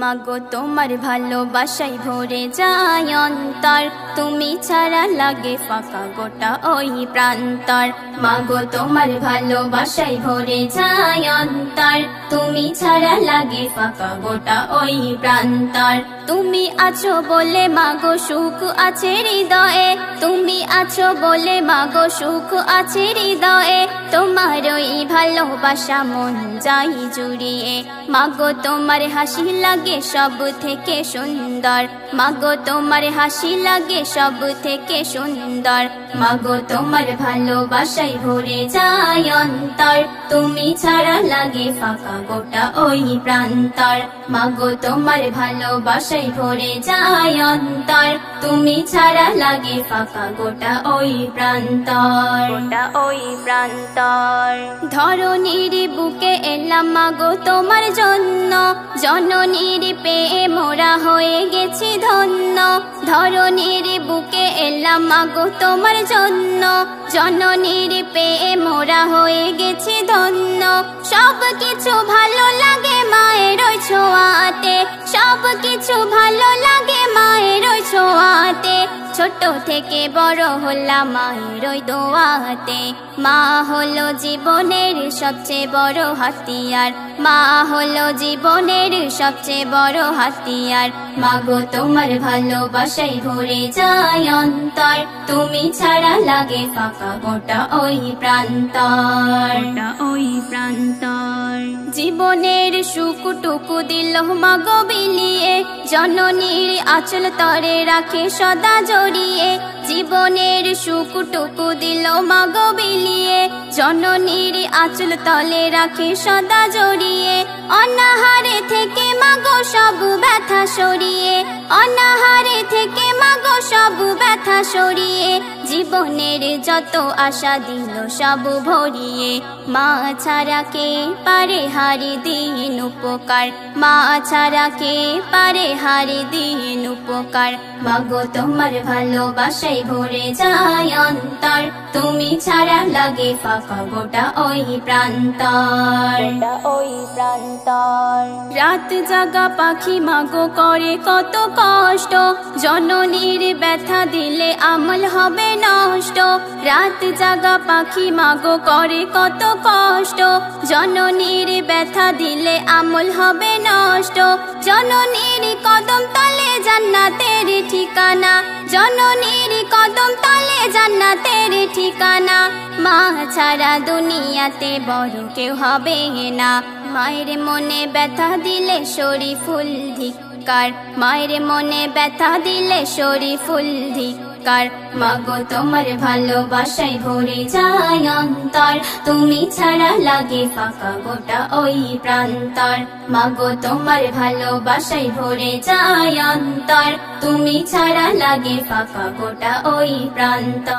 মাগো তোমার ভালোবাসায় ভরে যায় অন্তর, তুমি ছাড়া লাগে ফাঁকা গোটা ওই প্রান্তর। মাগো তোমার ভালোবাসায় ভরে যায় অন্তর, তুমি ছাড়া লাগে ফাঁকা গোটা ওই প্রান্তর। তুমি আছো বলে মাগো সুখ আছে হৃদয়ে, তুমি আছো বলে মাগো সুখ আছে হৃদয়ে। তোমার ওই ভালোবাসা মন যাই জুড়িয়ে, মাগো তোমার হাসি লাগে সব থেকে সুন্দর, মাগো তোমার হাসি লাগে সব থেকে সুন্দর। মাগো তোমার ভালোবাসায় ভরে যায় অন্তর, তুমি ছাড়া লাগে ফাঁকা গোটা ওই প্রান্তর। মাগো তোমার ভালোবাসায় ভরে যায় অন্তর, তুমি ছাড়া লাগে ফাঁকা গোটা ওই প্রান্তর, গোটা ওই প্রান্তর। ধরণীর বুকে এলাম মাগো তোমার জন্য, জননীর পেয়ে মোরা হয়ে গেছি ধন্য। ধরণীর বুকে এলাম মাগো তোমার জন্য, জননীর পেয়ে মোরা হয়ে গেছি ধন্য। সব কিছু ভালো লাগে মায়ের ওই ছোঁয়াতে, সব কিছু ভালো লাগে মায়ের ওই ছোঁয়াতে। ছোট থেকে বড় হলাম মায়ের ওই দোয়াতে, মা হলো জীবনের সবচেয়ে বড় হাতিয়ার, মা হলো জীবনের সবচেয়ে বড় হাতিয়ার। মাগো তোমার ভালোবাসায় ভরে যায় অন্তর, তুমি ছাড়া লাগে ফাঁকা গোটা ওই প্রান্তর, ওই প্রান্তর। জীবনের সুখটুকু দিল মাগো বিলিয়ে, জননীর আঁচল তরে রাখে সদা জড়িয়ে। জীবনের সুখটুকু দিল মাগো বিলিয়ে, জননীর আঁচল তলে রাখে সদা জড়িয়ে। অনাহারে থেকে মাগো সব ব্যথা সরিয়ে, অনাহারে থেকে মাগো সব ব্যথা সরিয়ে। জীবনের যত আশা দিল সব ভরিয়ে, মা ছাড়া কে পারে হারি দিন উপকার, মা ছাড়া কে পারে হারি দিন উপকার। মাগো তোমার ভালোবাসায় ভরে যায় অন্তর, তুমি ছাড়া লাগে ফাঁকা গোটা ওই প্রান্তর, ওই প্রান্তর। রাত জাগা পাখি মাগো করে কত কষ্ট, জননীর ব্যথা দিলে আমল হবে নষ্ট। রাত জাগা পাখি মাগো করে কত কষ্ট, জননীর ব্যথা দিলে আমল হবে নষ্ট। জননীর কদম তলে জান্নাতের ঠিকানা, জননীর কদম তলে জান্নাতের ঠিকানা। মা ছাড়া দুনিয়াতে বড় কেউ হবে না, মায়ের মনে ব্যথা দিলে শরীফুল ধিক্কার, মায়ের মনে ব্যথা দিলে শরীফুল ধিক্কার। মাগো তোমার ভালোবাসায় ভরে যায় অন্তর, তুমি ছাড়া লাগে ফাঁকা গোটা ওই প্রান্তর। মাগো তোমার ভালোবাসায় ভরে যায় অন্তর, তুমি ছাড়া লাগে ফাঁকা গোটা ওই প্রান্তর।